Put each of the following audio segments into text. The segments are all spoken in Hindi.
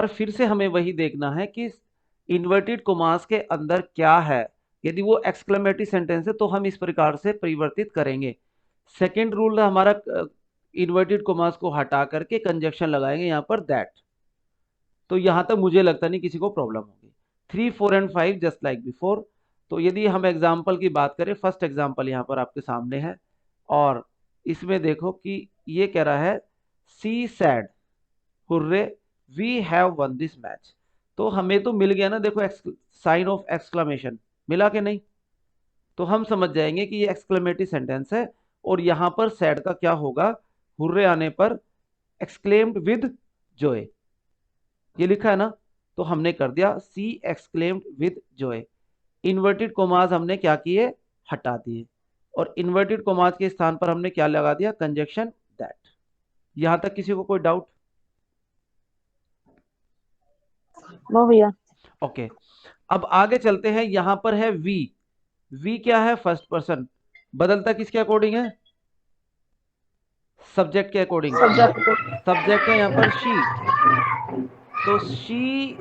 पर फिर से हमें वही देखना है कि इन्वर्टेड कोमास के अंदर क्या है। यदि वो एक्सक्लेमेटरी सेंटेंस है तो हम इस प्रकार से परिवर्तित करेंगे। सेकेंड रूल हमारा इन्वर्टेड कोमास को हटा करके कंजक्शन लगाएंगे यहाँ पर दैट। तो यहां तक मुझे लगता नहीं किसी को प्रॉब्लम होगी। 3, 4 एंड 5 जस्ट लाइक बिफोर। तो यदि हम एग्जाम्पल की बात करें, फर्स्ट एग्जाम्पल यहाँ पर आपके सामने है और इसमें देखो कि ये कह रहा है she said hurray we have won this match. तो हमें तो मिल गया ना, देखो साइन ऑफ एक्सक्लेमेशन मिला के नहीं, तो हम समझ जाएंगे कि ये एक्सक्लेमेटरी सेंटेंस है। और यहां पर सैड का क्या होगा, हुर्रे आने पर एक्सक्लेम्ड विद जॉय, ये लिखा है ना, तो हमने कर दिया she exclaimed with joy. Inverted commas हमने क्या किए, हटा दिए, और इन्वर्टेड कोमास के स्थान पर हमने क्या लगा दिया, कंजक्शन दैट। यहां तक किसी को कोई डाउट? नो भैया। ओके, अब आगे चलते हैं। यहां पर है वी। वी क्या है, फर्स्ट पर्सन, बदलता किसके अकॉर्डिंग है, सब्जेक्ट के अकॉर्डिंग। सब्जेक्ट। सब्जेक्ट है यहाँ पर शी, तो शी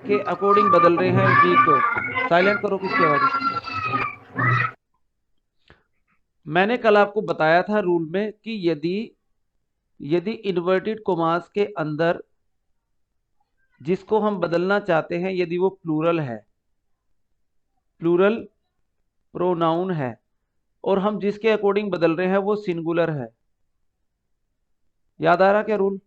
के अकॉर्डिंग बदल रहे हैं वी को। साइलेंट करो किसकी आवाज। मैंने कल आपको बताया था रूल में कि यदि यदि इन्वर्टेड कोमास के अंदर जिसको हम बदलना चाहते हैं यदि वो प्लूरल है, प्लूरल प्रोनाउन है, और हम जिसके अकॉर्डिंग बदल रहे हैं वो सिंगुलर है, याद आ रहा क्या रूल?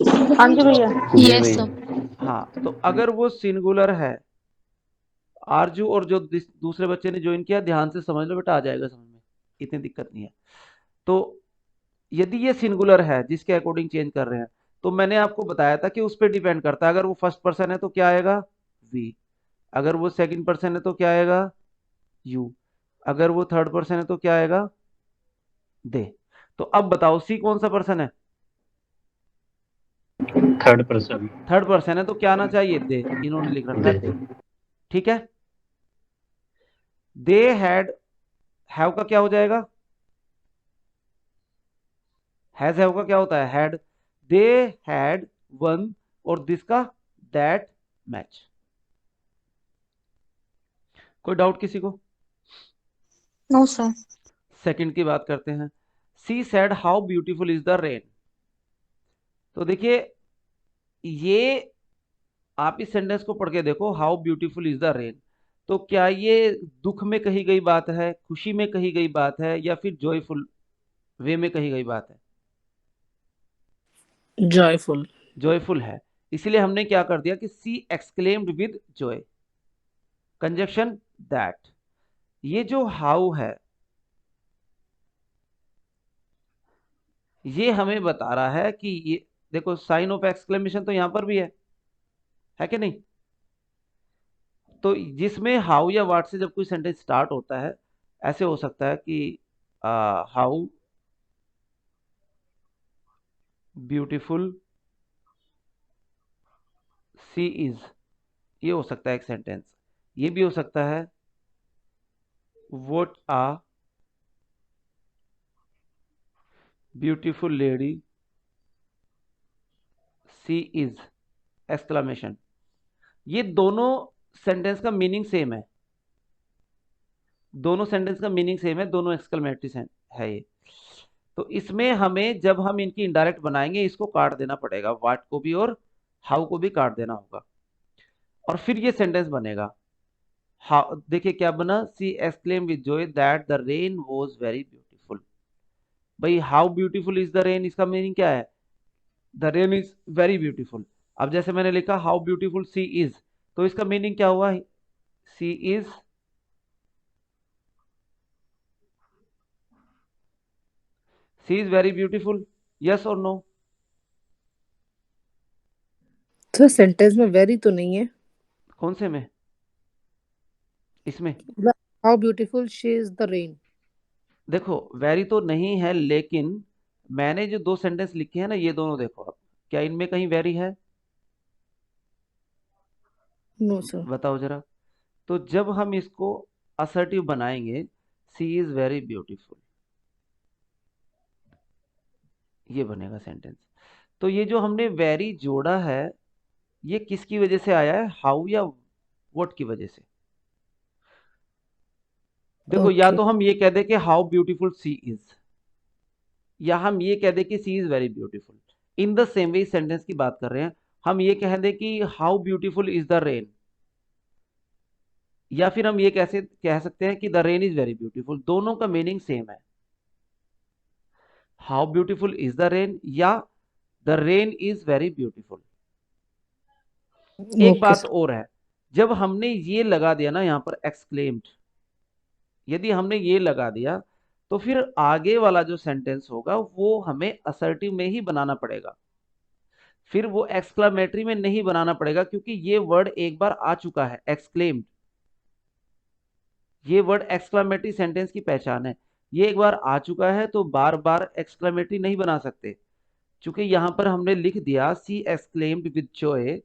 हाँ जी भैया। Yes sir. हाँ, तो अगर वो सिंगुलर है, आरजू और जो दूसरे बच्चे ने ज्वाइन किया ध्यान से समझ लो बेटा, आ जाएगा समझ में, इतनी दिक्कत नहीं है। तो यदि ये सिंगुलर है जिसके अकॉर्डिंग चेंज कर रहे हैं, तो मैंने आपको बताया था कि उस पर डिपेंड करता है। अगर वो फर्स्ट पर्सन है तो क्या आएगा, वी। अगर वो सेकंड पर्सन है तो क्या आएगा, यू। अगर वो थर्ड पर्सन है तो क्या आएगा, दे। तो अब बताओ सी कौन सा पर्सन है, थर्ड पर्सन। थर्ड पर्सन है, तो क्या आना चाहिए, दे। इन्होंने लिख रखा है दे, ठीक है। दे हैड, हैव का क्या हो जाएगा, हैव का क्या होता है, हैड। दे हैड वन, और दिस का दैट मैच। कोई डाउट किसी को? No sir. सेकंड की बात करते हैं। She said how beautiful is the rain. तो देखिए, ये आप इस सेंटेंस को पढ़ के देखो, how beautiful is the rain. तो क्या ये दुख में कही गई बात है, खुशी में कही गई बात है, या फिर जॉयफुल वे में कही गई बात है? जॉयफुल। जॉयफुल है, इसलिए हमने क्या कर दिया कि she exclaimed with joy, conjunction that. ये जो हाउ है ये हमें बता रहा है कि ये देखो साइन ऑफ एक्सक्लेमेशन तो यहां पर भी है कि नहीं? तो जिसमें हाउ या व्हाट से जब कोई सेंटेंस स्टार्ट होता है, ऐसे हो सकता है कि हाउ ब्यूटीफुल सी इज, ये हो सकता है एक सेंटेंस। ये भी हो सकता है what a beautiful lady she is, exclamation. ये दोनों सेंटेंस का मीनिंग सेम है, दोनों सेंटेंस का मीनिंग सेम है, दोनों एक्सक्लेमेटरी है ये। तो इसमें हमें जब हम इनकी इनडायरेक्ट बनाएंगे इसको काट देना पड़ेगा, व्हाट को भी और हाउ को भी काट देना होगा, और फिर ये सेंटेंस बनेगा। हाउ देखिए क्या बना, she exclaim with joy that the rain was very beautiful. भाई how beautiful is the rain, इसका मीनिंग क्या है, the rain is very beautiful. अब जैसे मैंने लिखा हाउ ब्यूटीफुल सी इज, तो इसका मीनिंग क्या हुआ, she is, she is very beautiful, yes और नो? तो सेंटेंस में वेरी तो नहीं है। कौन से में, इसमें? How beautiful she is the rain. देखो वेरी तो नहीं है, लेकिन मैंने जो दो सेंटेंस लिखे हैं ना, ये दोनों देखो आप, क्या इनमें कहीं वेरी है, नो सर। बताओ जरा। तो जब हम इसको असर्टिव बनाएंगे, सी इज वेरी ब्यूटीफुल, ये बनेगा सेंटेंस। तो ये जो हमने वेरी जोड़ा है ये किसकी वजह से आया है, हाउ या व्हाट की वजह से? देखो या Okay. तो हम ये कह दें कि हाउ ब्यूटीफुल सी इज, या हम ये कह दें कि she is very beautiful. In the same way sentence की बात कर रहे हैं, हम ये कह दें कि how beautiful is the rain, या फिर हम ये कैसे कह सकते हैं कि the rain is very beautiful. दोनों का मीनिंग सेम है, how beautiful is the rain या the rain is very beautiful. एक Okay, बात sir. और है, जब हमने ये लगा दिया ना यहाँ पर एक्सक्लेम्ड, यदि हमने ये लगा दिया तो फिर आगे वाला जो सेंटेंस होगा वो हमें असर्टिव में ही बनाना पड़ेगा, फिर वो एक्सक्लामेटरी में नहीं बनाना पड़ेगा, क्योंकि ये वर्ड एक बार आ चुका है एक्सक्लेम्ड। ये वर्ड एक्सक्लामेटरी सेंटेंस की पहचान है, ये एक बार आ चुका है तो बार बार एक्सक्लामेटरी नहीं बना सकते। चूंकि यहां पर हमने लिख दिया सी एक्सक्लेम्ड विद जॉय,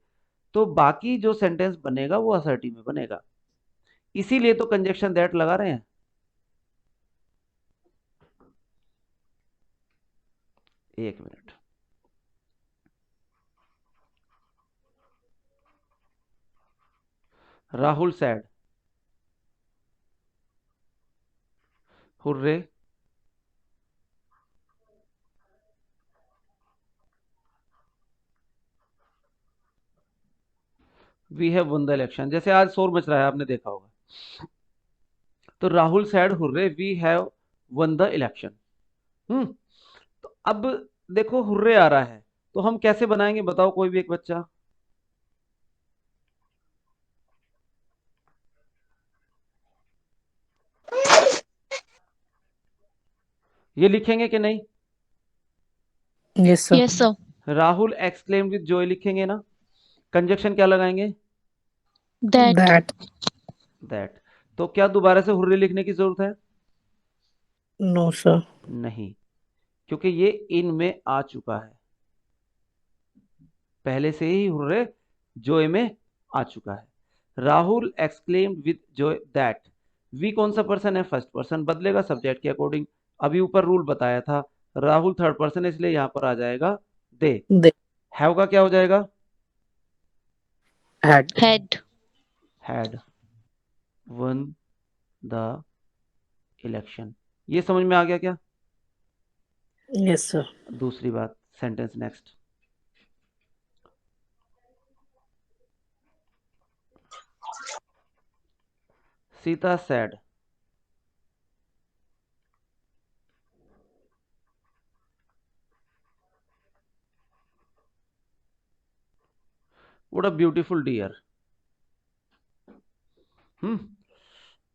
तो बाकी जो सेंटेंस बनेगा वो असर्टिव में बनेगा, इसीलिए तो कंजक्शन दैट लगा रहे हैं। एक minute, Rahul said, hurray, we have won the election. जैसे आज शोर मच रहा है, आपने देखा होगा, तो Rahul said hurray we have won the election. तो अब देखो हुर्रे आ रहा है, तो हम कैसे बनाएंगे बताओ, कोई भी एक बच्चा। ये लिखेंगे कि नहीं? Yes, sir. Yes, sir. Rahul exclaim with Joy लिखेंगे ना, कंजक्शन क्या लगाएंगे? That. That. दैट। तो क्या दोबारा से हुर्रे लिखने की जरूरत है? No, sir. नहीं, क्योंकि ये इन में आ चुका है, पहले से ही हुर्रे जॉय में आ चुका है। Rahul exclaimed with joy that, we कौन सा पर्सन है, फर्स्ट पर्सन, बदलेगा सब्जेक्ट के अकॉर्डिंग। अभी ऊपर रूल बताया था, राहुल थर्ड पर्सन है, इसलिए यहां पर आ जाएगा दे। They हैव का क्या हो जाएगा? had. Had. Had one the election. ये समझ में आ गया क्या? Yes, sir. दूसरी बात, sentence next. Sita said, what a beautiful deer.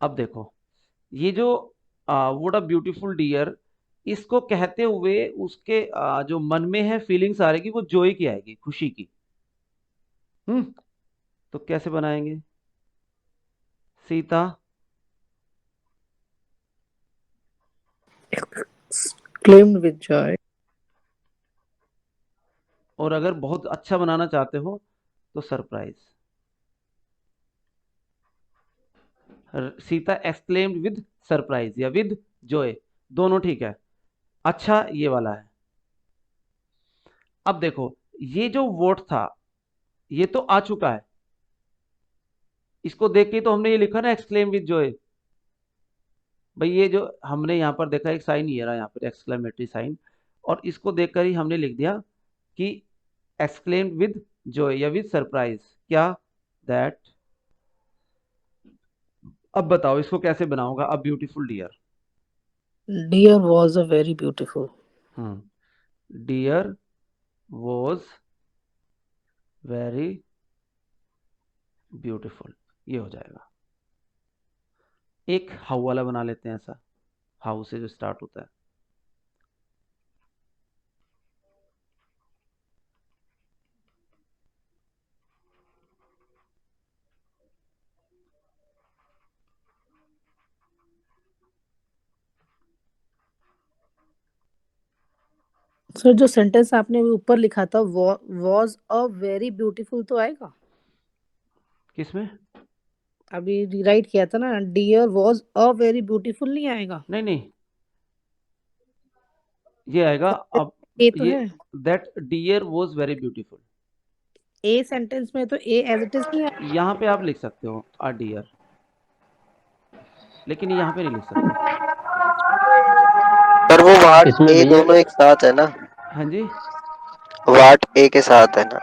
अब देखो ये जो व्हाट अ ब्यूटीफुल डियर, इसको कहते हुए उसके जो मन में है फीलिंग्स आ रही, वो जॉय की आएगी, खुशी की। तो कैसे बनाएंगे? Sita Claimed with joy. और अगर बहुत अच्छा बनाना चाहते हो तो surprise, Sita exclaimed with surprise या विद जॉय, दोनों ठीक है। अच्छा ये वाला है। अब देखो ये जो वोट था ये तो आ चुका है, इसको देख के तो हमने ये लिखा ना एक्सक्लेम विद जॉय। भाई ये जो हमने यहाँ पर देखा एक साइन ये रहा यहाँ पर एक्सक्लेमेटरी साइन, और इसको देखकर ही हमने लिख दिया कि एक्सक्लेम्ड विद जॉय या विद सरप्राइज, क्या दैट। अब बताओ इसको कैसे बनाऊंगा, अब beautiful deer. Dear was a very beautiful. Deer was very beautiful, ये हो जाएगा। एक हाउ वाला बना लेते हैं, ऐसा हाउ से जो स्टार्ट होता है। सर जो सेंटेंस आपने ऊपर लिखा था was a very beautiful तो आएगा? किसमें? अभी रीराइट किया था ना, dear was a very beautiful नहीं आएगा? नहीं नहीं, ये आएगा। अब ए तो ये है, that deer was very beautiful, a sentence में तो ए एज इट इज नहीं है। यहाँ पे आप लिख सकते हो आ डियर, लेकिन यहाँ पे नहीं लिख सकते। पर वो वाट इसमें ए भैया दोनों एक साथ है ना, हाँ जी, वाट ए के साथ है ना,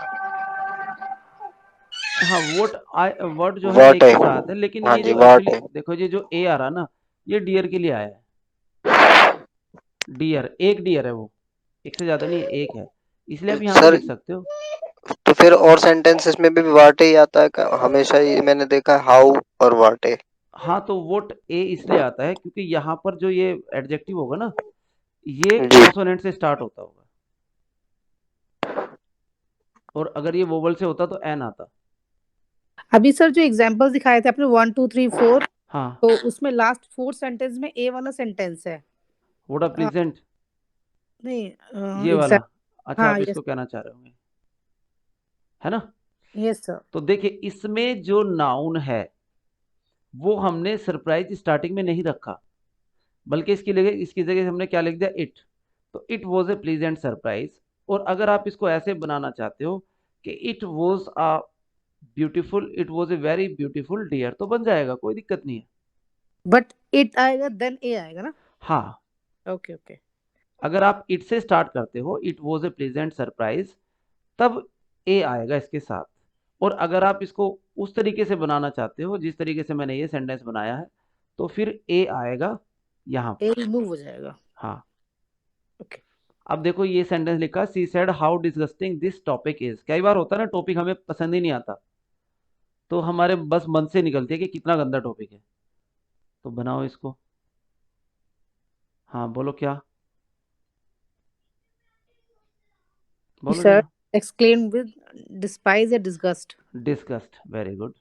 हाँ वर्ड जो है वाट एक है, के साथ है, लेकिन हाँ ये जी जो वाट एक्चुअली है। देखो ये जो ए आ रहा ना, ये डियर के लिए आया है। डियर, एक डियर है वो, एक से ज्यादा नहीं है, एक है, इसलिए आप यहाँ पे सर लिख सकते हो। तो फिर और सेंटेंसेस में भी वाट ही आता है क्या? हमेशा ही मैंने देखा है हाउ और वाट है। हाँ तो वोट ए इसलिए आता है क्योंकि यहाँ पर जो ये एडजेक्टिव होगा ना, ये जी कॉन्सोनेंट से स्टार्ट होता होगा, और अगर ये वोवल से होता तो एन आता। अभी सर जो एग्जांपल्स दिखाए थे आपने 1 2 3 4, हाँ, तो उसमें लास्ट 4 सेंटेंस में ए वाला सेंटेंस है। वोट अ प्लीजेंट, नहीं ये वाला। एग्जैक्ट। अच्छा, हाँ आप यस, इसको कहना चाह रहे होंगे, है ना? Yes sir. तो देखिए इसमें जो नाउन है वो हमने सरप्राइज स्टार्टिंग में नहीं रखा, बल्कि इसकी जगह हमने क्या लिख दिया, इट। तो it was a pleasant surprise. और अगर आप इसको ऐसे बनाना चाहते हो कि it was a beautiful, it was a very beautiful deer, तो बन जाएगा, कोई दिक्कत नहीं है। बट इट आएगा देन ए आएगा ना? हाँ, ओके ओके। अगर आप इट से स्टार्ट करते हो, it was a pleasant surprise, तब ए आएगा इसके साथ। और अगर आप इसको उस तरीके से बनाना चाहते हो जिस तरीके से मैंने ये सेंटेंस बनाया है, तो फिर ए आएगा यहाँ ए पर। रिमूव हो जाएगा। हाँ, ओके। अब देखो ये सेंटेंस लिखा, सी said how disgusting this topic is. कई बार होता है ना, टॉपिक हमें पसंद ही नहीं आता, तो हमारे बस मन से निकलती है कि कितना गंदा टॉपिक है, तो बनाओ इसको। हाँ बोलो क्या, बोलो सर जरा। एक्सक्लेम विद डिस्पाइज या डिसगस्ट। Disgust, very good.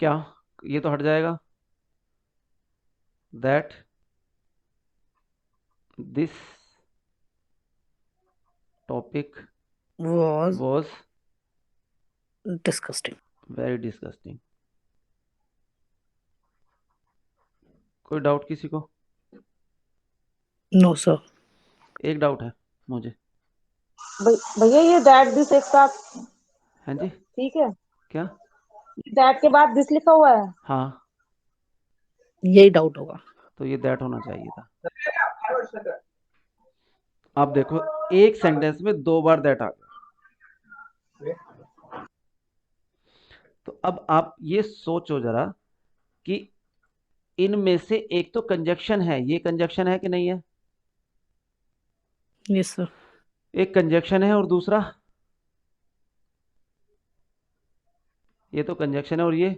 क्या, ये तो हट जाएगा, that this topic was was disgusting. Very disgusting. कोई डाउट किसी को? No sir. एक डाउट है मुझे। भैया ये दैट दिस एक साथ हाँ जी, ठीक है, क्या? दैट के बाद दिस लिखा हुआ है। हाँ, यही डाउट होगा। तो ये दैट होना चाहिए था। आप देखो एक सेंटेंस में 2 बार दैट आ गया। तो अब आप ये सोचो जरा कि इनमें से एक तो कंजक्शन है, ये कंजक्शन है कि नहीं है? Yes sir. एक कंजक्शन है और दूसरा ये तो कंजक्शन है, और ये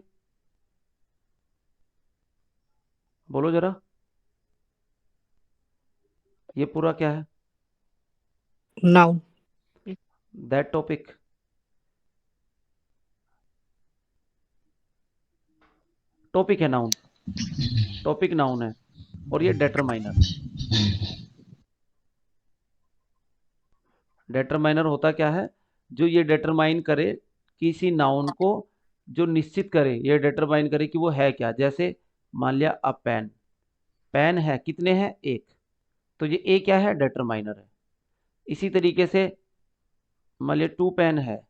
बोलो जरा, ये पूरा क्या है? नाउन। दैट टॉपिक, टॉपिक है नाउन, टॉपिक नाउन है, और ये डेटरमाइनर। डेटरमाइनर होता क्या है? जो ये डेटरमाइन करे किसी नाउन को, जो निश्चित करे, ये डेटरमाइन करे कि वो है क्या। जैसे मान लिया अ पेन, पेन है, कितने हैं? एक, तो ये ए क्या है? डेटरमाइनर है। इसी तरीके से मान लिया 2 पेन है,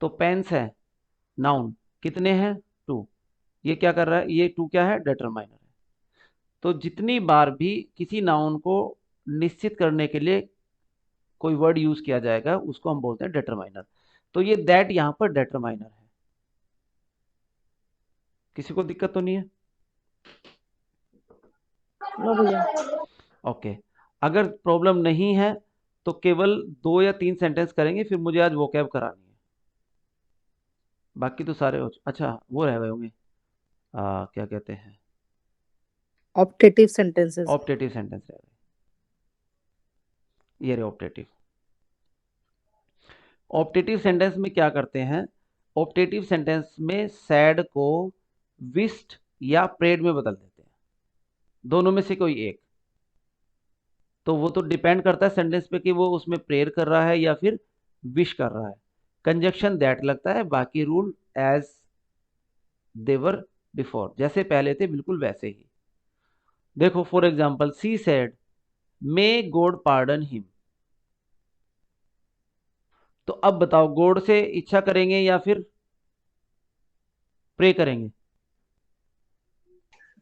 तो पेन्स है नाउन, कितने हैं? 2, ये क्या कर रहा है? ये 2 क्या है? डेटरमाइनर है। तो जितनी बार भी किसी नाउन को निश्चित करने के लिए कोई वर्ड यूज किया जाएगा उसको हम बोलते हैं डेटरमाइनर। तो ये दैट यहां पर डेटरमाइनर है। किसी को दिक्कत तो नहीं है? नो भैया। ओके, अगर प्रॉब्लम नहीं है तो केवल 2 या 3 सेंटेंस करेंगे, फिर मुझे आज वोकैब करानी है, बाकी तो सारे अच्छा वो रह गए होंगे, क्या कहते हैं, ऑप्टेटिव सेंटेंसेस। ऑप्टेटिव सेंटेंस रह गए। ये रहे ऑप्टेटिव। ऑप्टेटिव सेंटेंस में क्या करते हैं? ऑप्टेटिव सेंटेंस में सैड को विस्ड या प्रेड में बदल देते हैं, दोनों में से कोई एक। तो वो तो डिपेंड करता है सेंटेंस पे कि वो उसमें प्रेयर कर रहा है या फिर विश कर रहा है। कंजक्शन दैट लगता है, बाकी रूल एज देवर बिफोर, जैसे पहले थे बिल्कुल वैसे ही। देखो for example she said may God pardon him. तो अब बताओ गॉड से इच्छा करेंगे या फिर प्रे करेंगे?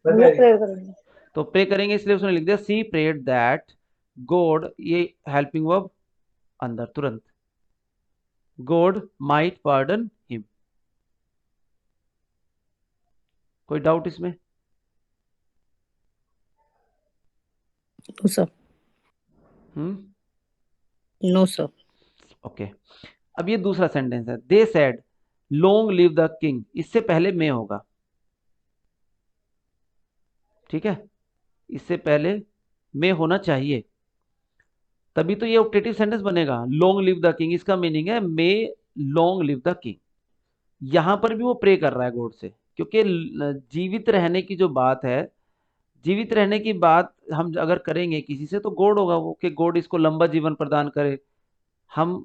भैया प्रेयर करेंगे। तो प्रे करेंगे, इसलिए उसने लिख दिया सी प्रेड दैट गॉड, ये हेल्पिंग वर्ब अंदर तुरंत, गॉड माइट पार्डन हिम। कोई डाउट इसमें? No sir. No sir. Okay. अब ये दूसरा सेंटेंस है, they said long live the king, इससे पहले मे होगा, ठीक है, इससे पहले मे होना चाहिए, तभी तो ये ऑप्टेटिव सेंटेंस बनेगा। लॉन्ग लिव द किंग, इसका मीनिंग है मे लॉन्ग लिव द किंग। यहां पर भी वो प्रे कर रहा है गॉड से, क्योंकि जीवित रहने की जो बात है, जीवित रहने की बात हम अगर करेंगे किसी से तो गॉड होगा वो, कि गॉड इसको लंबा जीवन प्रदान करे। हम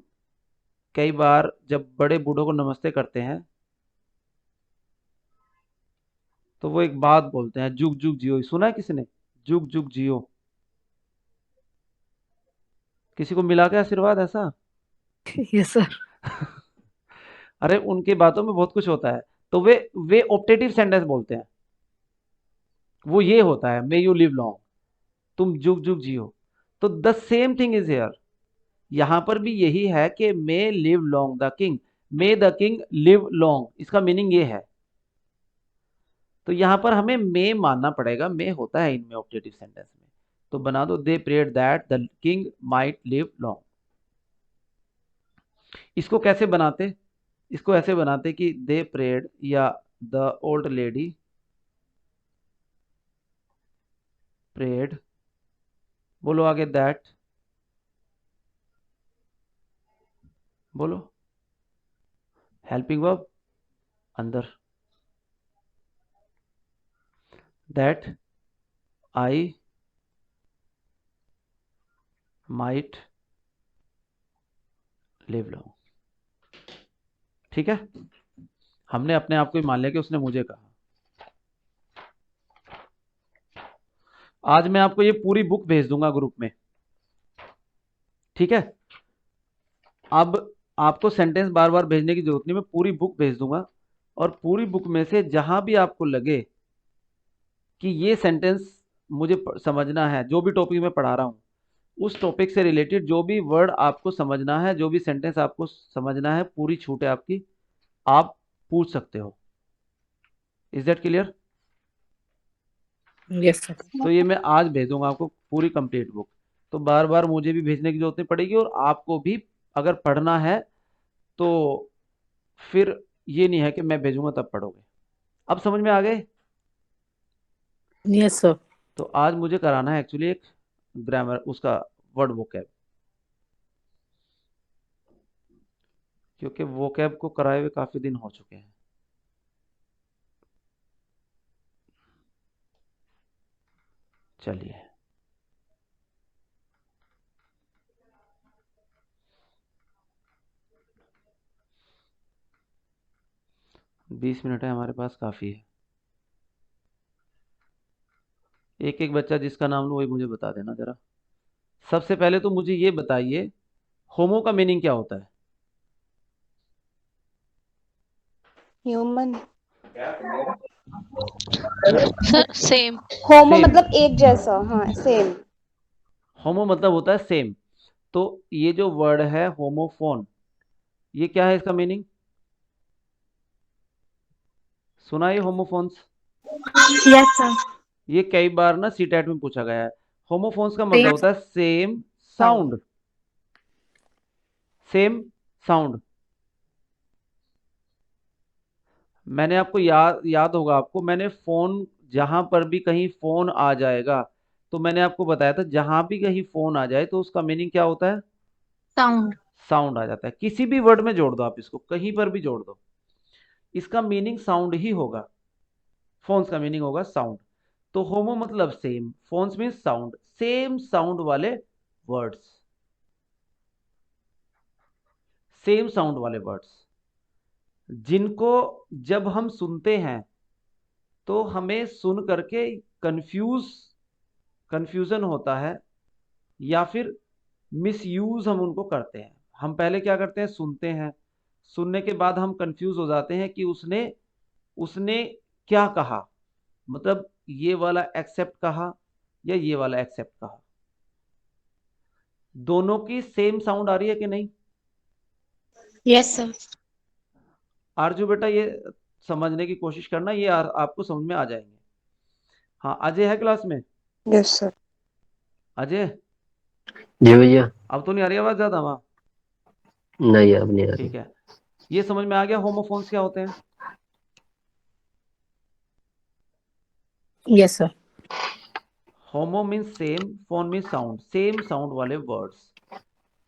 कई बार जब बड़े बूढ़ों को नमस्ते करते हैं तो वो एक बात बोलते हैं, जुग जुग जियो, सुना है किसी ने? जुग जुग जियो। किसी को मिला क्या आशीर्वाद ऐसा? Yes sir. अरे उनकी बातों में बहुत कुछ होता है, तो वे ऑप्टेटिव सेंटेंस बोलते हैं। वो ये होता है मे यू लिव लॉन्ग, तुम जुग जुग जियो। तो the same thing is here, यहां पर भी यही है कि मे live long the king, may the king live long, इसका मीनिंग ये है। तो यहां पर हमें मे मानना पड़ेगा, मे होता है इनमें ऑप्टेटिव सेंटेंस में। तो बना दो they prayed that the king might live long. इसको कैसे बनाते? इसको ऐसे बनाते कि दे प्रेड या द ओल्ड लेडी प्रेड, बोलो आगे दैट, बोलो हेल्पिंग वर्ब अंदर, that I might live long. ठीक है, हमने अपने आप को ही मान लिया कि उसने मुझे कहा। आज मैं आपको ये पूरी बुक भेज दूंगा ग्रुप में, ठीक है? अब आपको सेंटेंस बार बार भेजने की जरूरत नहीं, मैं पूरी बुक भेज दूंगा, और पूरी बुक में से जहां भी आपको लगे कि ये सेंटेंस मुझे समझना है, जो भी टॉपिक मैं पढ़ा रहा हूं उस टॉपिक से रिलेटेड जो भी वर्ड आपको समझना है, जो भी सेंटेंस आपको समझना है, पूरी छूट है आपकी, आप पूछ सकते हो। Is that clear? Yes sir. तो ये मैं आज भेजूंगा आपको पूरी कंप्लीट बुक, तो बार बार मुझे भी भेजने की जरूरत नहीं पड़ेगी, और आपको भी अगर पढ़ना है तो फिर ये नहीं है कि मैं भेजूंगा तब पढ़ोगे। अब समझ में आ गए? Yes sir. तो आज मुझे कराना है एक्चुअली एक ग्रामर, उसका वर्ड वोकैब, क्योंकि वोकैब को कराए हुए काफी दिन हो चुके हैं। चलिए, बीस मिनट है हमारे पास, काफी है। एक एक बच्चा जिसका नाम लो वही मुझे बता देना जरा। सबसे पहले तो मुझे ये बताइए, होमो का मीनिंग क्या होता है? Human. Sir same. Homo same, मतलब एक जैसा, हाँ सेम। होमो मतलब होता है सेम। तो ये जो वर्ड है होमोफोन, ये क्या है इसका मीनिंग? सुना ये होमोफोन्स? Yes sir. ये कई बार ना सीटेट में पूछा गया है। होमोफोन्स का मतलब सेम होता है same sound. Sound, same sound. मैंने आपको याद होगा आपको, मैंने फोन, जहां पर भी कहीं फोन आ जाएगा तो मैंने आपको बताया था, जहां भी कहीं फोन आ जाए तो उसका मीनिंग क्या होता है? साउंड। साउंड आ जाता है। किसी भी वर्ड में जोड़ दो आप इसको, कहीं पर भी जोड़ दो, इसका मीनिंग साउंड ही होगा। फोन्स का मीनिंग होगा साउंड। तो होमो मतलब same, phones mean sound, same sound वाले वर्ड्स, सेम साउंड वाले वर्ड्स, जिनको जब हम सुनते हैं तो हमें सुन करके कंफ्यूजन होता है या फिर मिसयूज हम उनको करते हैं। हम पहले क्या करते हैं, सुनते हैं, सुनने के बाद हम कंफ्यूज हो जाते हैं कि उसने उसने क्या कहा, मतलब ये वाला एक्सेप्ट कहा या ये वाला एक्सेप्ट कहा। दोनों की सेम साउंड आ रही है कि नहीं? Yes, sir. आरजू बेटा ये समझने की कोशिश करना, ये आपको समझ में आ जाएंगे। हाँ, अजय है क्लास में? Yes sir. अजय, जी भैया। अब तो नहीं आ रही आवाज ज्यादा वहां? नहीं अब नहीं आ रही। ठीक है, ये समझ में आ गया होमोफोन्स क्या होते हैं? Yes sir. होमो means same, phone means sound, same sound वाले वर्ड्स।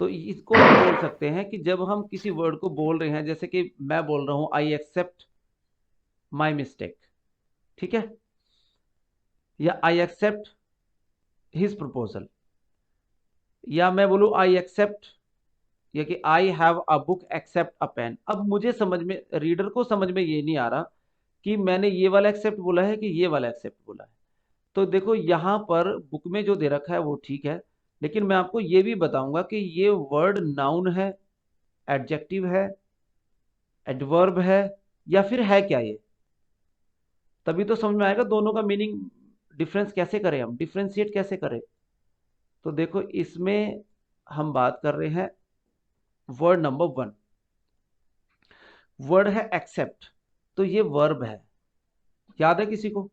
तो इसको हम बोल सकते हैं कि जब हम किसी वर्ड को बोल रहे हैं, जैसे कि मैं बोल रहा हूं आई एक्सेप्ट माई मिस्टेक, ठीक है, या आई एक्सेप्ट हिज प्रपोजल, या मैं बोलूं आई एक्सेप्ट, या कि I have a book except a pen. अब मुझे समझ में, रीडर को समझ में ये नहीं आ रहा कि मैंने ये वाला एक्सेप्ट बोला है कि ये वाला एक्सेप्ट बोला है। तो देखो यहाँ पर बुक में जो दे रखा है वो ठीक है, लेकिन मैं आपको ये भी बताऊंगा कि ये वर्ड नाउन है, एडजेक्टिव है, एडवर्ब है, या फिर है क्या ये, तभी तो समझ में आएगा दोनों का मीनिंग डिफरेंस कैसे करें, हम डिफ्रेंशिएट कैसे करें। तो देखो इसमें हम बात कर रहे हैं वर्ड नंबर 1, वर्ड है एक्सेप्ट, तो ये वर्ब है, याद है किसी को?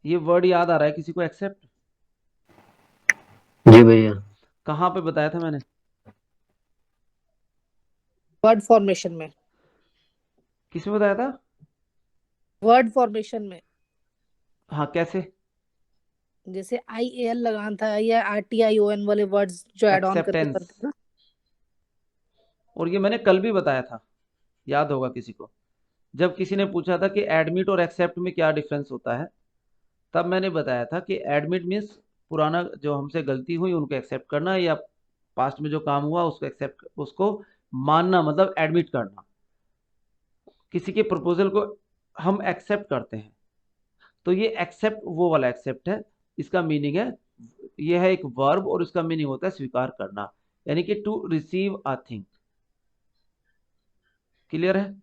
ये वर्ड याद आ रहा है किसी को, एक्सेप्ट? जी भैया। कहाँ पे बताया था मैंने? वर्ड फॉर्मेशन में। किसमें बताया था? वर्ड फॉर्मेशन में, हाँ, कैसे? जैसे IAL लगाना था या RTION वाले वर्ड्स जो ऐड ऑन करके एक्सेप्टेंस, करते हैं ना। और ये मैंने कल भी बताया था, याद होगा किसी को, जब किसी ने पूछा था कि एडमिट और एक्सेप्ट में क्या डिफरेंस होता है, तब मैंने बताया था कि एडमिट मीन्स पुराना जो हमसे गलती हुई उनको एक्सेप्ट करना, या पास्ट में जो काम हुआ उसको एक्सेप्ट, उसको मानना, मतलब एडमिट करना। किसी के प्रपोजल को हम एक्सेप्ट करते हैं, तो ये एक्सेप्ट वो वाला एक्सेप्ट है। इसका मीनिंग है, ये है एक वर्ब और इसका मीनिंग होता है स्वीकार करना, यानी कि to receive a thing. Clear है?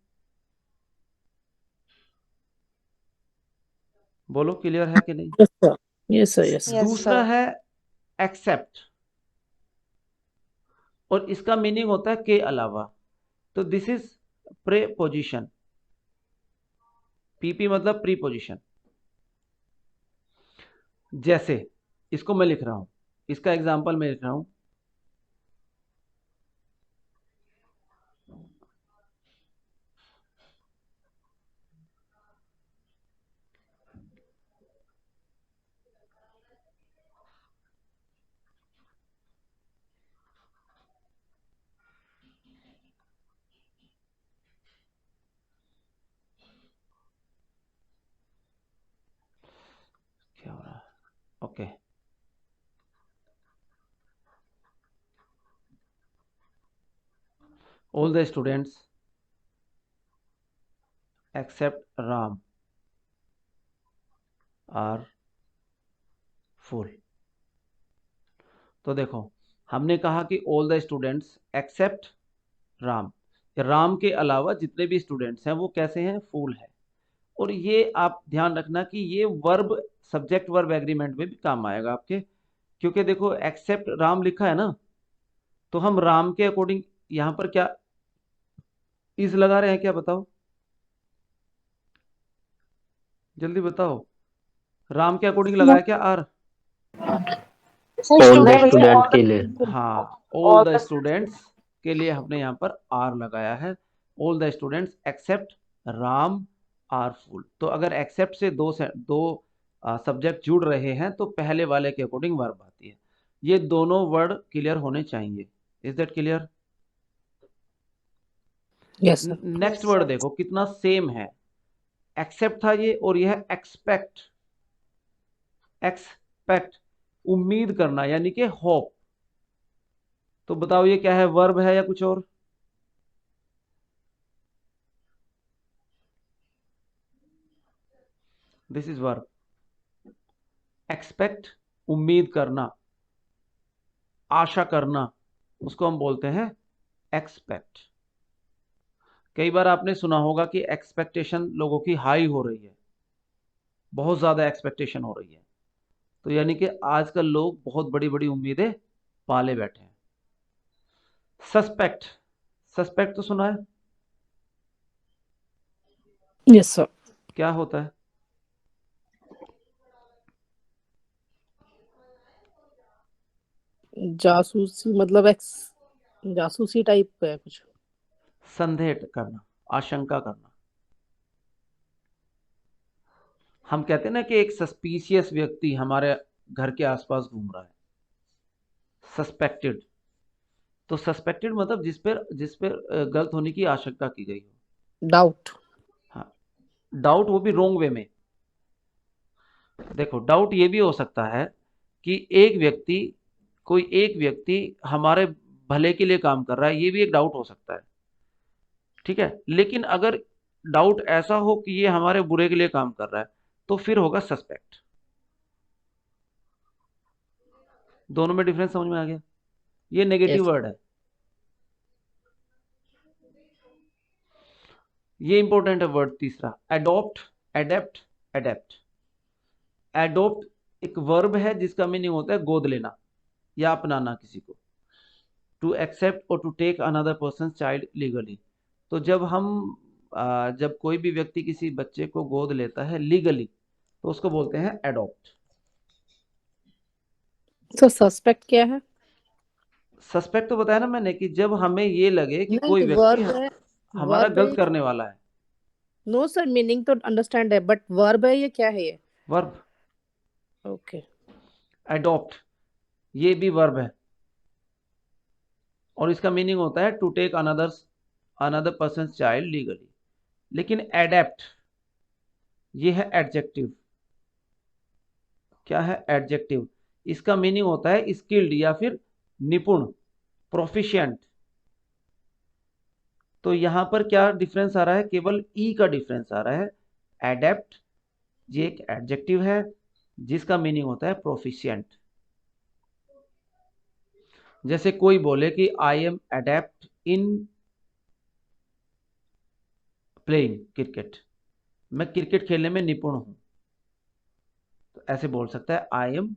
बोलो क्लियर है कि नहीं? Yes sir, yes sir, yes. Yes, दूसरा sir. है एक्सेप्ट, और इसका मीनिंग होता है के अलावा। तो दिस इज प्रेपोजिशन, पीपी मतलब प्रीपोजिशन। जैसे इसको मैं लिख रहा हूं, इसका एग्जांपल मैं लिख रहा हूं, क्या हो रहा है, okay. All the students except Ram are full. तो देखो हमने कहा कि all the students except Ram, Ram के अलावा जितने भी स्टूडेंट्स हैं वो कैसे हैं, फूल है। और ये आप ध्यान रखना कि ये वर्ब सब्जेक्ट वर्ब एग्रीमेंट में भी काम आएगा आपके, क्योंकि देखो एक्सेप्ट राम लिखा है ना, तो हम राम के अकॉर्डिंग यहां पर क्या इज लगा रहे हैं, क्या बताओ, जल्दी बताओ, राम के अकॉर्डिंग लगाया क्या आर? ऑल द नहीं भैया, स्टूडेंट all के the लिए। people, हाँ, all all the the students के लिए हमने यहाँ पर आर लगाया है। All the students except Ram are full. तो अगर एक्सेप्ट से दो सब्जेक्ट जुड़ रहे हैं तो पहले वाले के अकॉर्डिंग वर्ब आती है। ये दोनों वर्ड क्लियर होने चाहिए। Is that clear? Yes sir. Next word देखो कितना सेम है, एक्सेप्ट था ये और ये है एक्सपेक्ट। एक्सपेक्ट, उम्मीद करना यानी कि होप। तो बताओ ये क्या है, वर्ब है या कुछ और? This is verb. एक्सपेक्ट उम्मीद करना, आशा करना, उसको हम बोलते हैं एक्सपेक्ट। कई बार आपने सुना होगा कि एक्सपेक्टेशन लोगों की हाई हो रही है, बहुत ज्यादा एक्सपेक्टेशन हो रही है। तो यानी कि आजकल लोग बहुत बड़ी बड़ी उम्मीदें पाले बैठे हैं। सस्पेक्ट, सस्पेक्ट तो सुना है, यस सर। क्या होता है? जासूसी मतलब जासूसी टाइप का है कुछ। संदेह करना, आशंका करना। हम कहते हैं ना कि एक सस्पिशियस व्यक्ति हमारे घर के आसपास घूम रहा है, सस्पेक्टेड। तो सस्पेक्टेड मतलब जिस पर गलत होने की आशंका की गई हो। डाउट। हाँ, डाउट, वो भी रोंग वे में। देखो, डाउट ये भी हो सकता है कि कोई एक व्यक्ति हमारे भले के लिए काम कर रहा है, ये भी एक डाउट हो सकता है, ठीक है। लेकिन अगर डाउट ऐसा हो कि ये हमारे बुरे के लिए काम कर रहा है, तो फिर होगा सस्पेक्ट। दोनों में डिफरेंस समझ में आ गया? ये नेगेटिव यस। वर्ड है, ये इंपॉर्टेंट है वर्ड तीसरा, एडॉप्ट, एडेप्ट, एडेप्ट। एडॉप्ट एक वर्ब है जिसका मीनिंग होता है गोद लेना या अपनाना किसी को। टू एक्सेप्ट और to take another person child legally. तो जब कोई भी व्यक्ति किसी बच्चे को गोद लेता है लीगली, तो उसको बोलते हैं एडॉप्ट। सर सस्पेक्ट क्या है? सस्पेक्ट तो बताया ना मैंने कि जब हमें ये लगे कि कोई नहीं, व्यक्ति वर्ब है। हमारा वर्ब गलत है। करने वाला है। नो सर, मीनिंग तो अंडरस्टैंड है, बट वर्ब है ये क्या है ये? वर्ब। ओके। एडॉप्ट ये भी वर्ब है और इसका मीनिंग होता है to take another person child legally. लेकिन एडेप्ट ये है एडजेक्टिव। क्या है? एडजेक्टिव। इसका मीनिंग होता है स्किल्ड या फिर निपुण, प्रोफिशिएंट। तो यहां पर क्या डिफरेंस आ रहा है? केवल ई का डिफरेंस आ रहा है। एडेप्ट ये एक एडजेक्टिव है जिसका मीनिंग होता है प्रोफिशिएंट। जैसे कोई बोले कि I am adept in playing cricket, मैं क्रिकेट खेलने में निपुण हूं, तो ऐसे बोल सकता है I am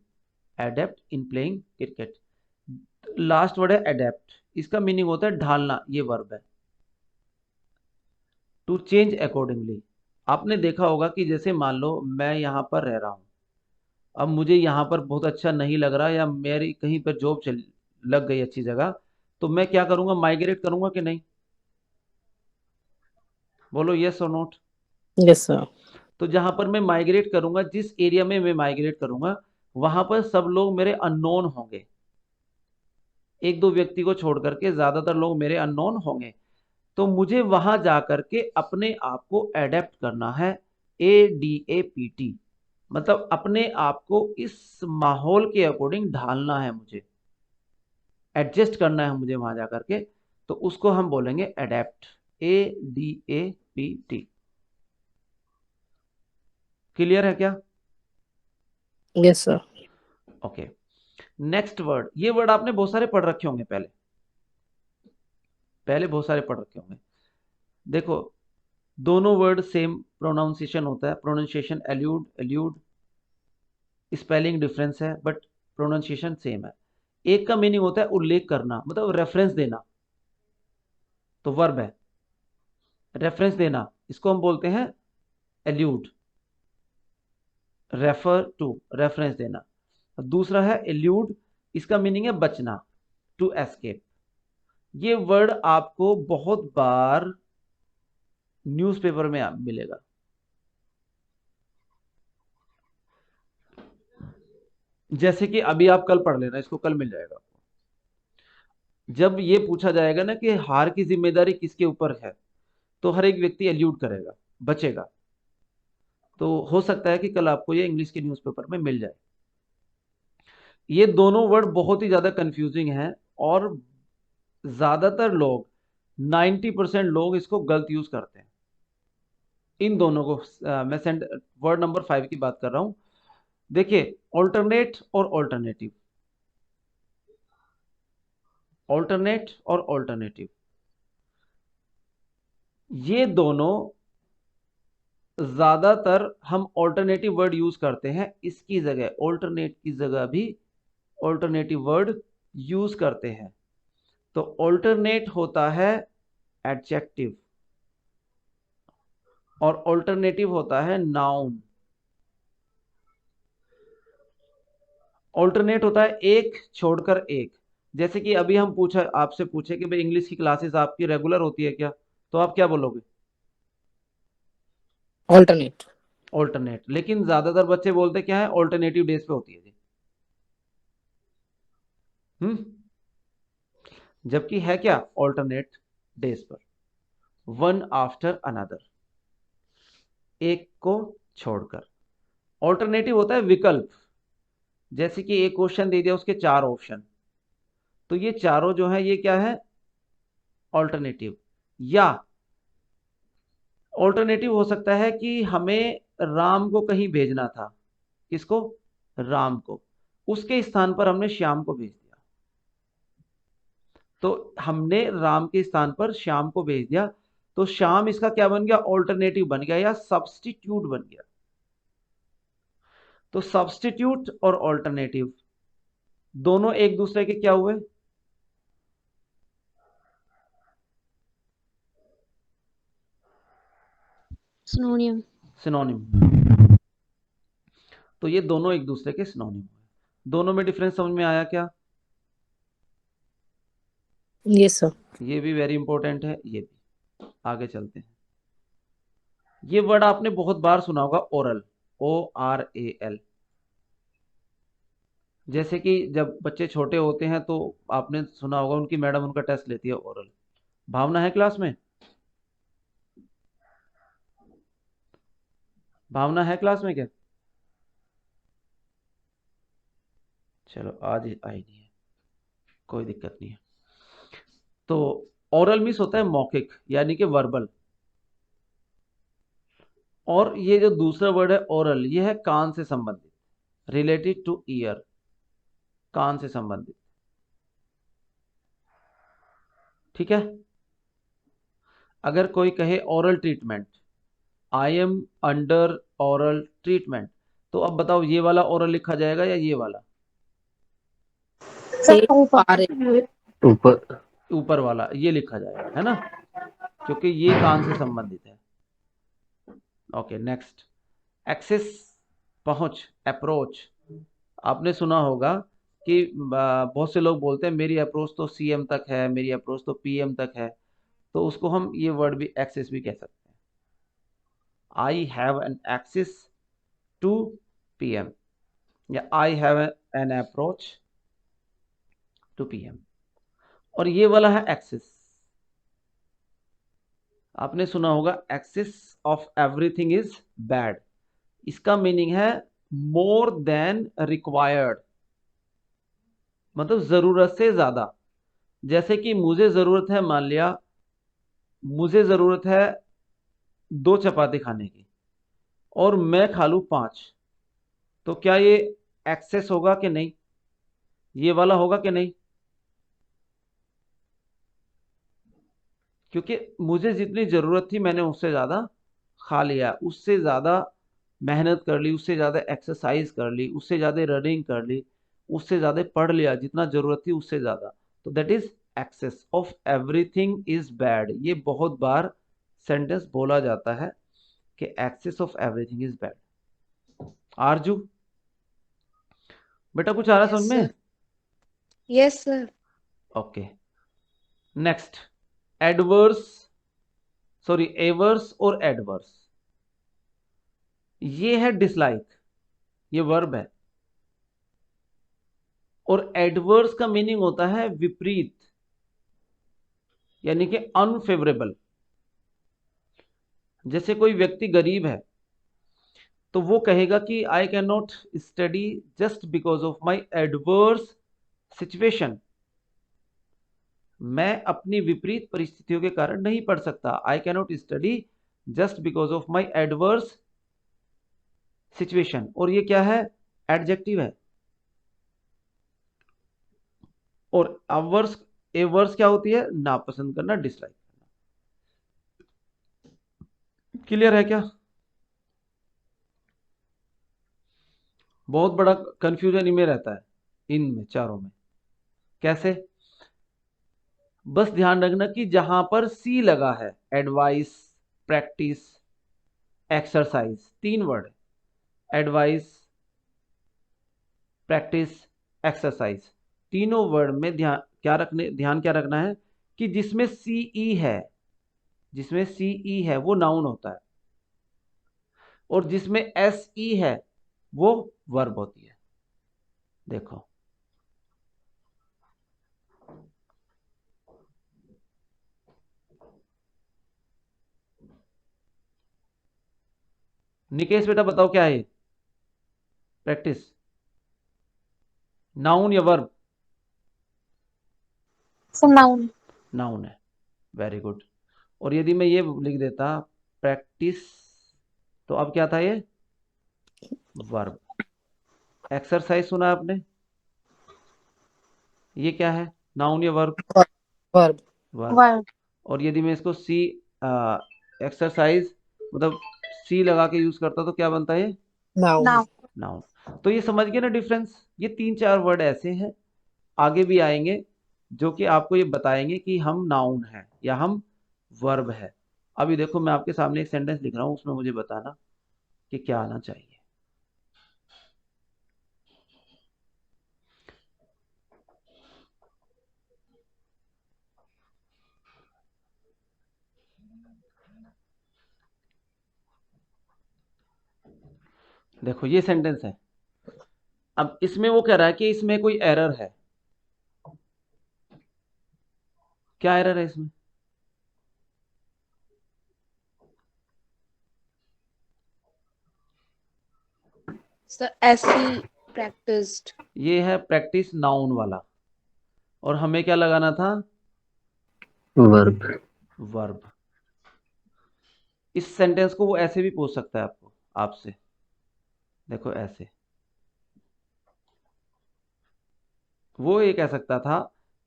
adept in playing cricket. Last word है एडेप्ट, इसका मीनिंग होता है ढालना, ये वर्ब है। To change accordingly. आपने देखा होगा कि जैसे मान लो मैं यहाँ पर रह रहा हूँ, अब मुझे यहाँ पर बहुत अच्छा नहीं लग रहा, या मेरी कहीं पर जॉब चल लग गई अच्छी जगह, तो मैं क्या करूंगा? माइग्रेट करूंगा कि नहीं? बोलो यस और नोट। Yes sir. तो जहां पर मैं माइग्रेट करूंगा, जिस एरिया में मैं माइग्रेट करूंगा, वहां पर सब लोग मेरे अननोन होंगे। एक दो व्यक्ति को छोड़ करके ज्यादातर लोग मेरे अननोन होंगे। तो मुझे वहां जा करके अपने आप को एडेप्ट करना है, ADAPT। मतलब अपने आप को इस माहौल के अकॉर्डिंग ढालना है, मुझे एडजस्ट करना है मुझे वहां जा करके। तो उसको हम बोलेंगे एडेप्ट, ADAPT। क्लियर है क्या? Yes sir. Okay. Next word, ये वर्ड आपने बहुत सारे पढ़ रखे होंगे, पहले बहुत सारे पढ़ रखे होंगे। देखो, दोनों वर्ड सेम प्रोनाउंसिएशन होता है, प्रोनाउंसिएशन एल्यूड, स्पेलिंग डिफरेंस है बट प्रोनाउंसिएशन सेम है। एक का मीनिंग होता है उल्लेख करना, मतलब रेफरेंस देना, तो वर्ब है। रेफरेंस देना, इसको हम बोलते हैं एल्यूड, रेफर टू, रेफरेंस देना। दूसरा है एल्यूड, इसका मीनिंग है बचना, टू एस्केप। ये वर्ड आपको बहुत बार न्यूज़पेपर में मिलेगा। जैसे कि अभी आप कल पढ़ लेना, इसको कल मिल जाएगा। जब ये पूछा जाएगा ना कि हार की जिम्मेदारी किसके ऊपर है, तो हर एक व्यक्ति एल्यूड करेगा, बचेगा। तो हो सकता है कि कल आपको ये इंग्लिश के न्यूज़पेपर में मिल जाए। ये दोनों वर्ड बहुत ही ज्यादा कंफ्यूजिंग हैं और ज्यादातर लोग 90% लोग इसको गलत यूज करते हैं। इन दोनों को मैं वर्ड नंबर 5 की बात कर रहा हूं। देखिए, ऑल्टरनेट और ऑल्टरनेटिव, ऑल्टरनेट और ऑल्टरनेटिव, ये दोनों ज्यादातर हम ऑल्टरनेटिव वर्ड यूज करते हैं। इसकी जगह, ऑल्टरनेट की जगह भी ऑल्टरनेटिव वर्ड यूज करते हैं। तो ऑल्टरनेट होता है एडजेक्टिव और ऑल्टरनेटिव होता है नाउन। ऑल्टरनेट होता है एक छोड़कर एक। जैसे कि अभी हम आपसे पूछे कि भाई इंग्लिश की क्लासेस आपकी रेगुलर होती है क्या, तो आप क्या बोलोगे? ऑल्टरनेट। ऑल्टरनेट। लेकिन ज्यादातर बच्चे बोलते क्या है, ऑल्टरनेटिव डेज पे होती है जी। जबकि है क्या, ऑल्टरनेट डेज पर, वन आफ्टर अनदर, एक को छोड़कर। ऑल्टरनेटिव होता है विकल्प। जैसे कि एक क्वेश्चन दे दिया, उसके 4 ऑप्शन, तो ये चारों जो है ये क्या है, ऑल्टरनेटिव। या ऑल्टरनेटिव हो सकता है कि हमें राम को कहीं भेजना था। किसको? राम को। उसके स्थान पर हमने श्याम को भेज दिया। तो हमने राम के स्थान पर श्याम को भेज दिया, तो श्याम इसका क्या बन गया, ऑल्टरनेटिव बन गया या सब्स्टिट्यूट बन गया। तो सब्स्टिट्यूट और ऑल्टरनेटिव दोनों एक दूसरे के क्या हुए, Synonym. सिनोनिम। तो ये दोनों एक दूसरे के सिनोनिम हुए। दोनों में डिफरेंस समझ में आया क्या? Yes sir. ये भी वेरी इंपॉर्टेंट है, ये भी। आगे चलते हैं। ये वर्ड आपने बहुत बार सुना होगा, ओरल, ORAL। जैसे कि जब बच्चे छोटे होते हैं तो आपने सुना होगा उनकी मैडम उनका टेस्ट लेती है ओरल। भावना है क्लास में? भावना है क्लास में क्या? चलो, आज आई नहीं है, कोई दिक्कत नहीं है। तो ओरल मीन्स होता है मौखिक, यानी कि वर्बल। और ये जो दूसरा वर्ड है ओरल, ये है कान से संबंधित, रिलेटेड टू ईयर, कान से संबंधित। ठीक है। अगर कोई कहे oral treatment, I am under oral treatment, तो अब बताओ ये वाला ओरल लिखा जाएगा या ये वाला? A R A. ऊपर। ऊपर वाला ये लिखा जाएगा, है ना, क्योंकि ये कान से संबंधित है। Okay, next. एक्सेस, पहुंच, अप्रोच। आपने सुना होगा कि बहुत से लोग बोलते हैं मेरी अप्रोच तो CM तक है, मेरी अप्रोच तो PM तक है। तो उसको हम ये वर्ड भी, एक्सेस भी कह सकते हैं। I have an access to PM, या I have an approach to PM। और ये वाला है एक्सेस। आपने सुना होगा excess of everything is bad. इसका मीनिंग है मोर देन रिक्वायर्ड, मतलब जरूरत से ज्यादा। जैसे कि मुझे जरूरत है, मान लिया मुझे जरूरत है 2 चपाती खाने की और मैं खा लूं 5, तो क्या ये एक्सेस होगा कि नहीं? ये वाला होगा कि नहीं? क्योंकि मुझे जितनी जरूरत थी मैंने उससे ज्यादा खा लिया, उससे ज्यादा मेहनत कर ली, उससे ज्यादा एक्सरसाइज कर ली, उससे ज्यादा रनिंग कर ली, उससे ज्यादा पढ़ लिया, जितना जरूरत थी उससे ज्यादा। तो that is excess of everything is bad. ये बहुत बार सेंटेंस बोला जाता है कि excess of everything is bad. Aarzoo, बेटा कुछ आ रहा Yes, समझ में? sir. Yes, sir. Okay, next. Adverse, sorry, averse और एडवर्स, ये है डिसलाइक, ये वर्ब है। और एडवर्स का मीनिंग होता है विपरीत, यानी कि अनफेवरेबल। जैसे कोई व्यक्ति गरीब है तो वो कहेगा कि I can not study just because of my adverse situation, मैं अपनी विपरीत परिस्थितियों के कारण नहीं पढ़ सकता। I can not study just because of my adverse situation. और ये क्या है? एडजेक्टिव है। और अवर्स एवर्स क्या होती है? नापसंद करना, डिसलाइक करना। क्लियर है क्या? बहुत बड़ा कंफ्यूजन इनमें रहता है, इनमें चारों में। कैसे? बस ध्यान रखना कि जहां पर सी लगा है, advice, practice, exercise, 3 word, advice, practice, exercise, तीनों वर्ड में ध्यान क्या रखना है कि जिसमें सीई है, जिसमें सीई है वो नाउन होता है, और जिसमें एसई है वो वर्ब होती है। देखो, निकेश बेटा बताओ क्या है? प्रैक्टिस नाउन या वर्ब? Sir noun. नाउन है। Very good. और यदि मैं ये लिख देता प्रैक्टिस, तो अब क्या था ये? वर्ब। एक्सरसाइज सुना आपने? ये क्या है? नाउन या वर्ब? वर्ब। वर्ब। वर्ब। और यदि मैं इसको सी एक्सरसाइज मतलब सी लगा के यूज करता तो क्या बनता है? नाउन। नाउन। नाउन। तो ये समझ गए ना डिफरेंस? ये 3-4 वर्ड ऐसे हैं, आगे भी आएंगे, जो कि आपको ये बताएंगे कि हम नाउन है या हम वर्ब है। अभी देखो, मैं आपके सामने एक सेंटेंस लिख रहा हूं, उसमें मुझे बताना कि क्या आना चाहिए। देखो ये सेंटेंस है। अब इसमें वो कह रहा है कि इसमें कोई एरर है। क्या एरर है इसमें? सर ऐसी प्रैक्टिस्ड। ये है प्रैक्टिस नाउन वाला, और हमें क्या लगाना था? वर्ब। वर्ब। इस सेंटेंस को वो ऐसे भी पूछ सकता है आपसे। देखो ऐसे, वो ये कह सकता था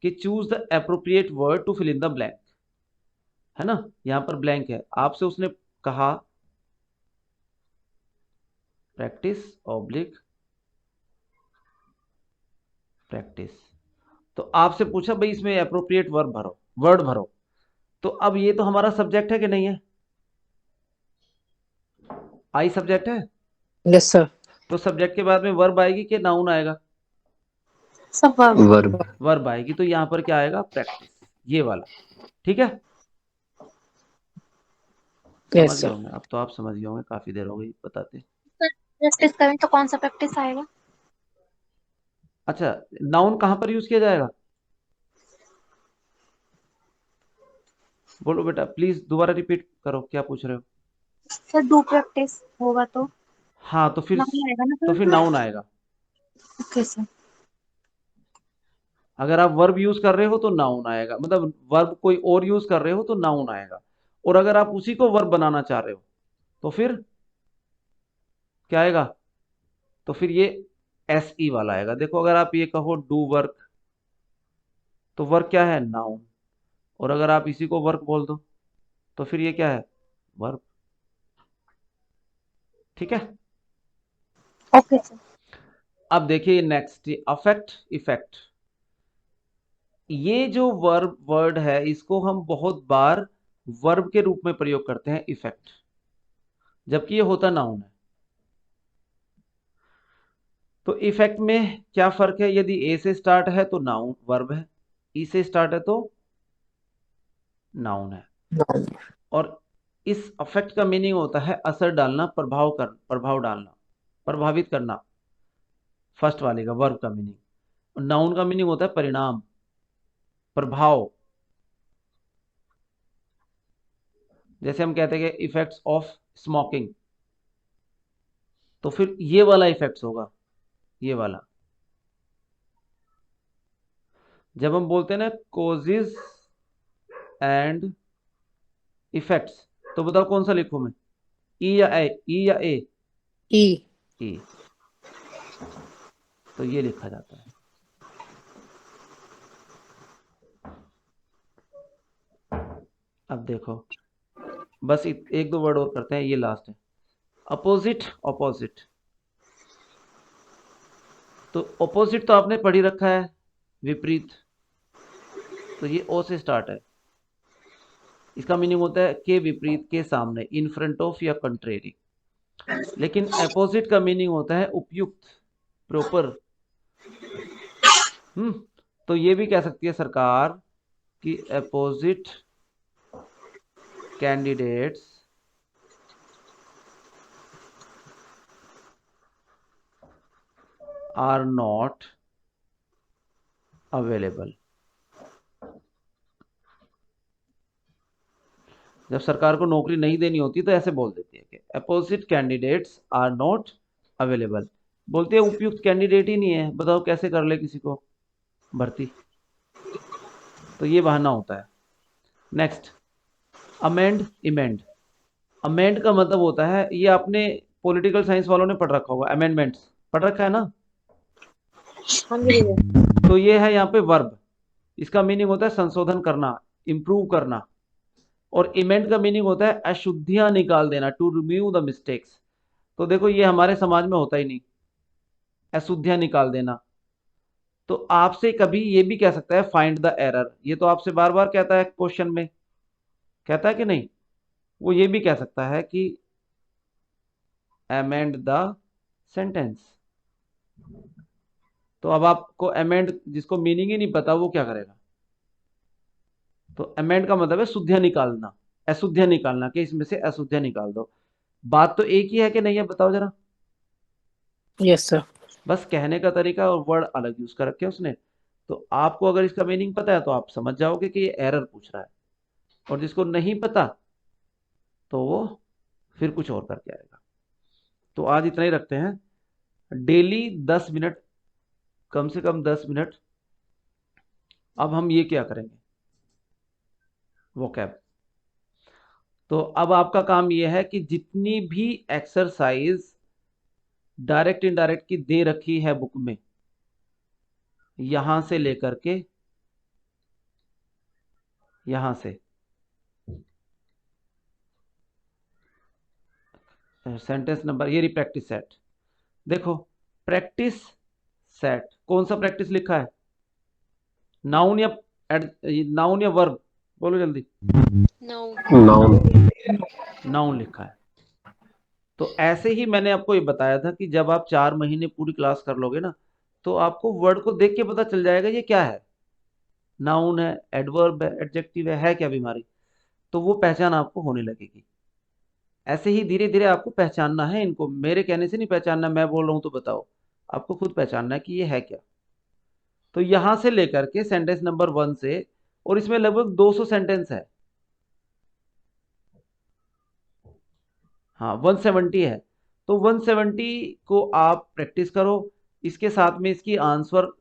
कि choose the appropriate word to fill in the blank, है ना? यहां पर ब्लैंक है, आपसे उसने कहा प्रैक्टिस ऑब्लिक प्रैक्टिस, तो आपसे पूछा भाई इसमें एप्रोप्रिएट वर्ड भरो। तो अब ये तो हमारा सब्जेक्ट है कि नहीं है? आई सब्जेक्ट है। Yes sir. तो सब्जेक्ट के बाद में वर्ब आएगी कि नाउन आएगा? सब वर्ब। वर्ब। वर्ब आएगी। तो यहां पर क्या आएगा? प्रैक्टिस, ये वाला। ठीक है, समझ यस गए सर। होंगे अब तो। आप समझ गए होंगे, काफी देर हो गई बताते। प्रैक्टिस करें तो कौन सा प्रैक्टिस आएगा? अच्छा, नाउन कहां पर यूज किया जाएगा? बोलो बेटा, प्लीज दोबारा रिपीट करो, क्या पूछ रहे हो? सर डू प्रैक्टिस होगा तो हाँ, तो फिर नाउन आएगा ना तो सर? फिर नाउन आएगा। Okay sir. अगर आप वर्ब यूज कर रहे हो तो नाउन आएगा, मतलब वर्ब कोई और यूज कर रहे हो तो नाउन आएगा। और अगर आप उसी को वर्ब बनाना चाह रहे हो तो फिर क्या आएगा? तो फिर ये एस ई वाला आएगा। देखो, अगर आप ये कहो डू वर्क, तो वर्क क्या है? नाउन। और अगर आप इसी को वर्क बोल दो तो फिर ये क्या है? वर्ब। ठीक है। Okay sir. अब देखिए नेक्स्ट, अफेक्ट, इफेक्ट। ये जो वर्ब वर्ड है इसको हम बहुत बार वर्ब के रूप में प्रयोग करते हैं, इफेक्ट, जबकि ये होता नाउन है। तो इफेक्ट में क्या फर्क है? यदि ए से स्टार्ट है तो नाउन वर्ब है, ई से स्टार्ट है तो नाउन है। नाउन। और इस अफेक्ट का मीनिंग होता है असर डालना, प्रभाव डालना, प्रभावित करना। फर्स्ट वाले का, वर्ब का मीनिंग। और नाउन का मीनिंग होता है परिणाम, प्रभाव। जैसे हम कहते हैं कि इफेक्ट्स ऑफ स्मोकिंग, तो फिर ये वाला इफेक्ट्स होगा, ये वाला। जब हम बोलते हैं ना कोजेस एंड इफेक्ट्स, तो बताओ कौन सा लिखूं मैं, ई या ए? ई या ए? ई। ई। तो ये लिखा जाता है। अब देखो, बस एक दो वर्ड और करते हैं, ये लास्ट है। Opposite, opposite. तो ऑपोजिट तो आपने पढ़ी रखा है, विपरीत। तो ये ओ से स्टार्ट है। इसका मीनिंग होता है के विपरीत, के सामने, इन फ्रंट ऑफ या कंट्रेरी। लेकिन अपोजिट का मीनिंग होता है उपयुक्त, प्रॉपर। तो ये भी कह सकती है सरकार कि apposite candidates are not available. जब सरकार को नौकरी नहीं देनी होती तो ऐसे बोल देती है कि apposite candidates are not available. बोलते हैं उपयुक्त कैंडिडेट ही नहीं है, बताओ कैसे कर ले किसी को भर्ती। तो ये बहाना होता है। Next, amend, इमेंड। अमेंड का मतलब होता है, ये आपने पॉलिटिकल साइंस वालों ने पढ़ रखा होगा, अमेंडमेंट्स पढ़ रखा है ना। हाँ जी भैया। तो ये है यहाँ पे वर्ब। इसका मीनिंग होता है संशोधन करना, इंप्रूव करना। और इमेंड का मीनिंग होता है अशुद्धियां निकाल देना, टू रिमूव द मिस्टेक्स। तो देखो ये हमारे समाज में होता ही नहीं, अशुद्धियां निकाल देना। तो आपसे कभी ये भी कह सकता है फाइंड द एरर, ये तो आपसे बार बार कहता है क्वेश्चन में, कहता है कि नहीं। वो ये भी कह सकता है कि अमेंड द सेंटेंस। तो अब आपको अमेंड, जिसको मीनिंग ही नहीं पता, वो क्या करेगा। तो अमेंड का मतलब है शुद्धियां निकालना, अशुद्धियां निकालना, कि इसमें से अशुद्धियां निकाल दो। बात तो एक ही है कि नहीं है, बताओ जरा। Yes sir. बस कहने का तरीका और वर्ड अलग यूज कर रखे हैं उसने। तो आपको अगर इसका मीनिंग पता है तो आप समझ जाओगे कि ये एरर पूछ रहा है, और जिसको नहीं पता तो वो फिर कुछ और करके आएगा। तो आज इतना ही रखते हैं। डेली 10 मिनट, कम से कम 10 मिनट। अब हम ये क्या करेंगे, वोकैब। तो अब आपका काम ये है कि जितनी भी एक्सरसाइज डायरेक्ट इनडायरेक्ट की दे रखी है बुक में, यहां से लेकर के यहां से सेंटेंस नंबर, ये रही प्रैक्टिस सेट। देखो प्रैक्टिस सेट, कौन सा प्रैक्टिस लिखा है, नाउन या नाउन या वर्ब, बोलो जल्दी। Noun. नाउन। नाउन लिखा है। तो ऐसे ही मैंने आपको ये बताया था कि जब आप 4 महीने पूरी क्लास कर लोगे ना, तो आपको वर्ड को देख के पता चल जाएगा ये क्या है, नाउन है, एडवर्ब है, एडजेक्टिव है क्या बीमारी। तो वो पहचान आपको होने लगेगी। ऐसे ही धीरे धीरे आपको पहचानना है इनको, मेरे कहने से नहीं पहचानना, मैं बोल रहा हूं तो बताओ, आपको खुद पहचानना है कि ये है क्या। तो यहां से लेकर के सेंटेंस नंबर 1 से, और इसमें लगभग 200 सेंटेंस है। हाँ 170 है। तो 170 को आप प्रैक्टिस करो, इसके साथ में इसकी आंसर